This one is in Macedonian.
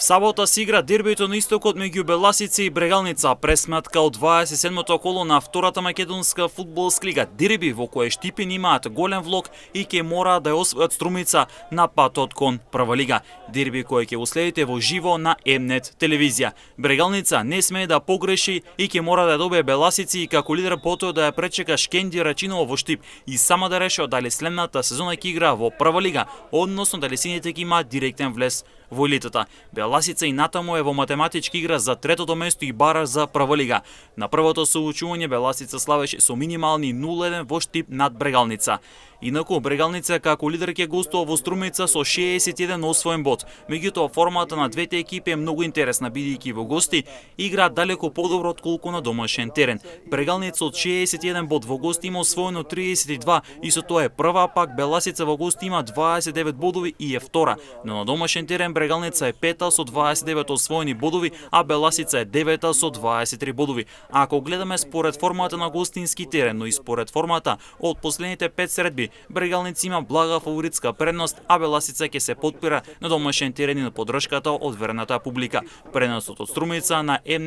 Сабота се игра дербито на истокот меѓу Беласица и Брегалница, пресметка од 27-то коло на втората македонска фудбалска лига. Дерби во кое Штипин имаат голем влог и ќе мораат да ја освојат Струмица на патот кон прва лига. Дерби кој ќе уследите во живо на М-нет телевизија. Брегалница не смее да погреши и ќе мора да добие Беласици и како лидер потоа да ја пречека Шкенди Рачиново во Штип и сама да реши дали следната сезона ќе игра во прва лига, односно дали сините ќе имаат директен влез во елитата. Беласица и натаму е во математички игра за третото место и бара за прва лига. На првото соучување Беласица славеше со минимални 0-1 во Штип над Брегалница. Инаку Брегалница како лидер ќе гостува во Струмица со 61 освоен бод. Меѓутоа формата на двете екипи е многу интересна, бидејќи во гости играат далеку подобро отколку на домашен терен. Брегалница од 61 бод во гости има освоено 32 и со тоа е прва, пак Беласица во гости има 29 бодови и е втора. Но на домашен терен Брегалница е пета со 29 освоени бодови, а Беласица е девета со 23 бодови. Ако гледаме според формата на гостински терен, но и според формата од последните 5 средби, Брегалница има блага фаворитска предност, а Беласица ќе се потпира на домашен терен и на поддршката од верната публика. Преносот од Струмица на М-нет